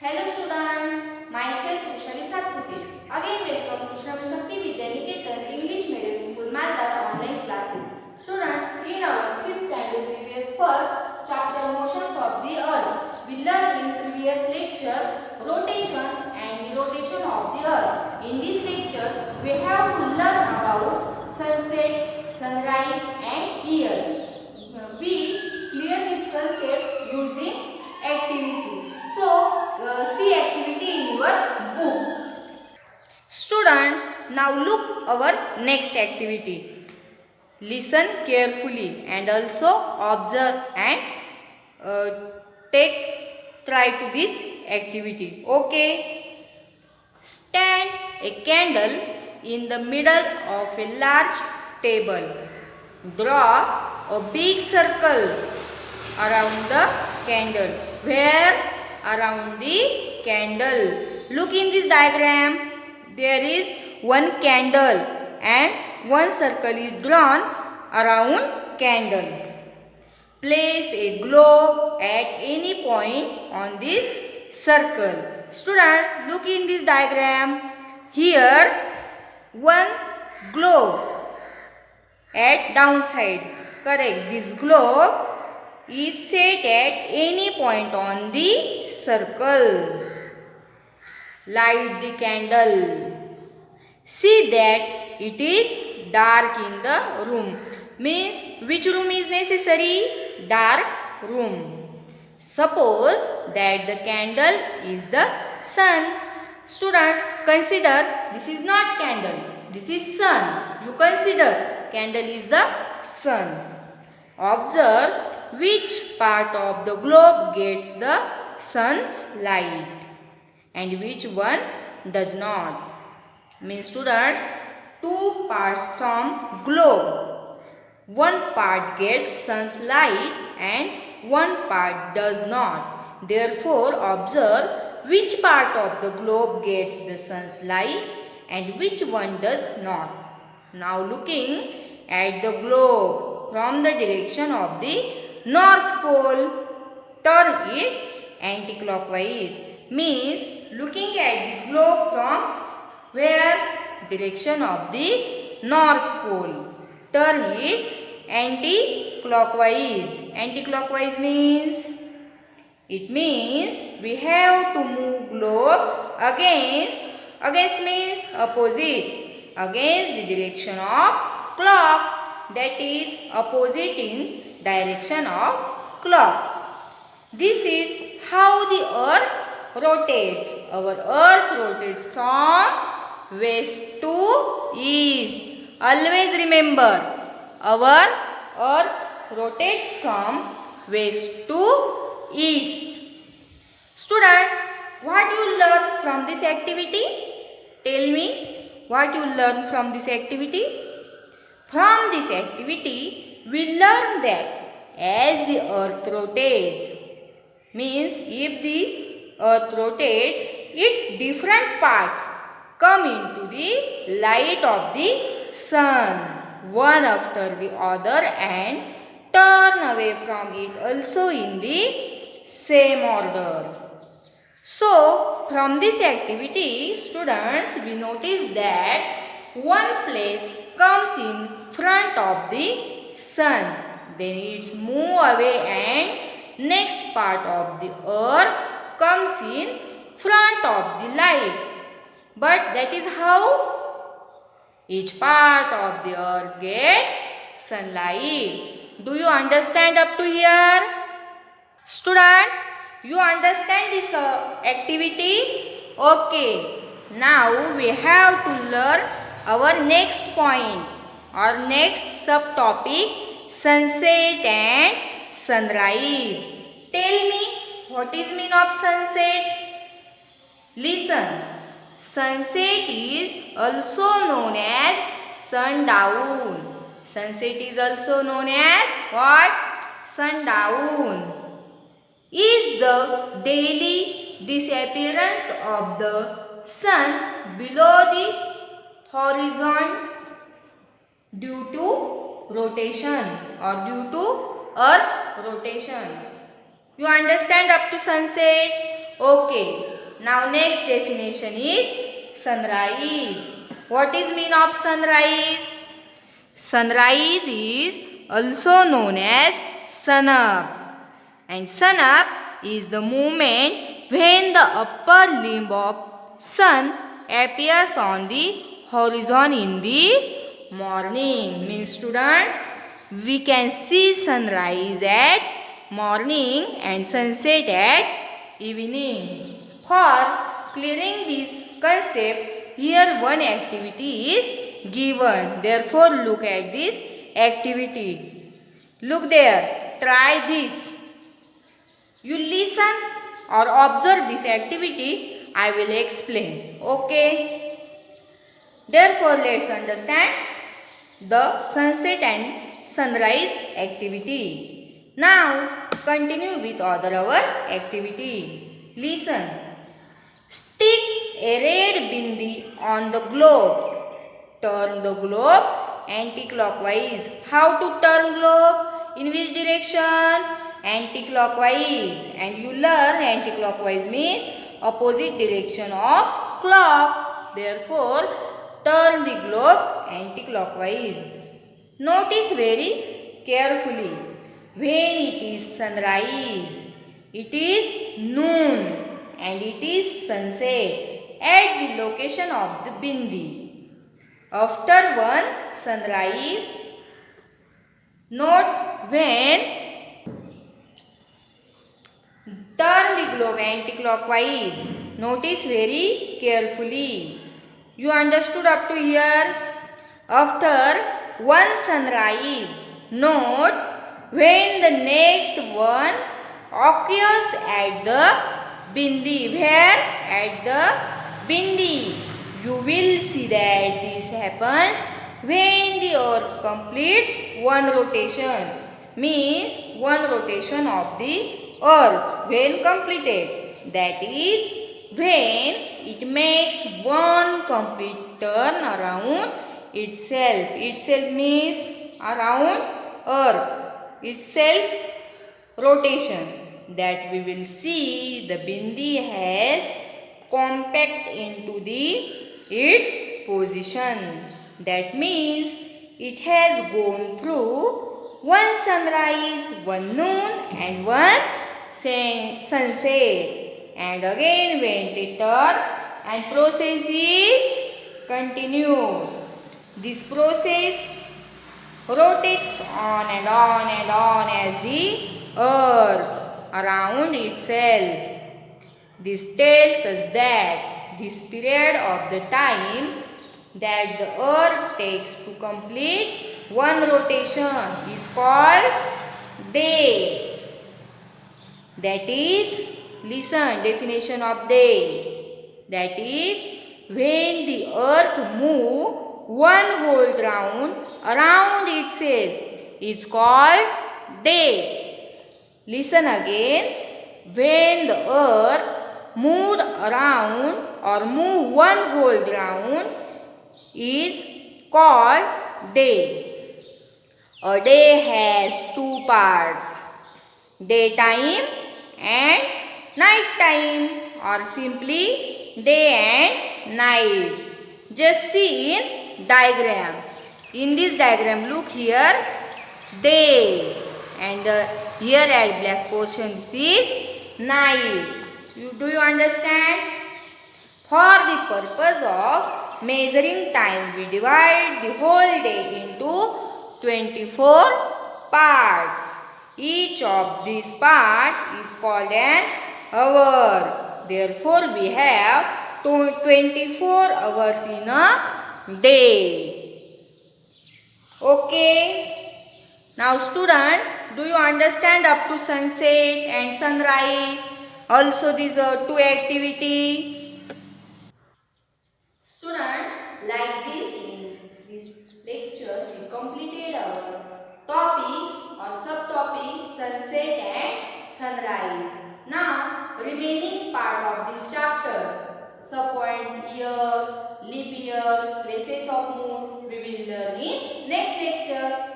Hello students, myself Ushali Satpute. Again welcome to Shrav Shakti Vidyaniketan English Medium School Malda online classes. Students, in our 5th standard series first chapter Motions of the Earth, we learned in previous lecture rotation and the rotation of the Earth. In this lecture, we have to learn about sunset, sunrise and year. We clear this concept using activity. So, see activity in your book. Students, now look our next activity. Listen carefully and also observe and uh, try to this activity. Okay. Stand a candle in the middle of a large table. Draw a big circle around the candle. Where? Around the candle. Look in this diagram. There is one candle and one circle is drawn around candle. Place a globe at any point on this circle. Students, look in this diagram. Here, one globe at downside. Correct. This globe is set at any point on the circle. Light the candle. See that it is dark in the room. Means which room is necessary? Dark room. Suppose that the candle is the sun. Students, consider this is not candle. This is sun. You consider candle is the sun. Observe which part of the globe gets the sun's light and which one does not. Means students, two parts from globe. One part gets sun's light and one part does not. Therefore, observe which part of the globe gets the sun's light and which one does not. Now looking at the globe from the direction of the North Pole, turn it anti-clockwise. Means looking at the globe from where? Direction of the North Pole. Turn it anti-clockwise. Anti-clockwise means? It means we have to move globe against means opposite. Against the direction of clock. That is opposite in direction of clock. This is how the earth rotates. Our earth rotates from west to east. Always remember, our earth rotates from west to east. Students, what you learn from this activity? Tell me what you learn from this activity. From this activity, we learn that as the earth rotates, means if the earth rotates, its different parts come into the light of the sun, one after the other, and turn away from it also in the same order. So, from this activity, students, we notice that one place comes in front of the sun, then it's move away and next part of the earth comes in front of the light. But that is how each part of the earth gets sunlight. Do you understand up to here? Students, you understand this activity? Okay. Now we have to learn our next point or next subtopic, sunset and sunrise. Tell me, what is mean of sunset? Listen. Sunset is also known as sundown. Sunset is also known as what? Sundown. Is the daily disappearance of the sun below the horizon due to rotation or due to Earth's rotation. You understand up to sunset? Okay. Now next definition is sunrise. What is mean of sunrise? Sunrise is also known as sun up, and sun up is the moment when the upper limb of sun appears on the horizon in the morning. Means students, we can see sunrise at morning and sunset at evening. For clearing this concept, here one activity is given. Therefore, look at this activity. Look there. Try this. You listen or observe this activity. I will explain. Okay. Therefore, let's understand the sunset and sunrise activity. Now, continue with other our activity. Listen. Stick a red bindi on the globe. Turn the globe anti-clockwise. How to turn globe? In which direction? Anti-clockwise. And you learn anti-clockwise means opposite direction of clock. Therefore, turn the globe anti-clockwise. Notice very carefully. When it is sunrise, it is noon, and it is sunset at the location of the bindi. After one sunrise, note when turn the globe anti-clockwise. Notice very carefully. You understood up to here? After one sunrise, note when the next one occurs at the bindi. Where? At the bindi. You will see that this happens when the earth completes one rotation. Means one rotation of the earth when completed. That is when it makes one complete turn around itself. Itself means around earth. Itself rotation. That we will see the bindi has compact into its position. That means it has gone through one sunrise, one noon and one sunset. And again when they turn and process is continued. This process rotates on and on and on as the earth around itself. This tells us that this period of the time that the earth takes to complete one rotation is called day. That is, listen, definition of day. That is, when the earth moves one whole round around itself is called day. Listen again. When the earth moved around or move one whole round is called day. A day has two parts, daytime and night time, or simply day and night. Just see in diagram. In this diagram, look here, day, and here at black portion this is night. Do you understand? For the purpose of measuring time, we divide the whole day into 24 parts. Each of these parts is called an hour. Therefore, we have 24 hours in a day. Okay. Now students, do you understand up to sunset and sunrise? Also these are two activity. Students, like this in this lecture we completed our topics or subtopics sunset and sunrise. Now remaining part of this chapter, subpoints year, leap year, places of moon, we will learn in next lecture.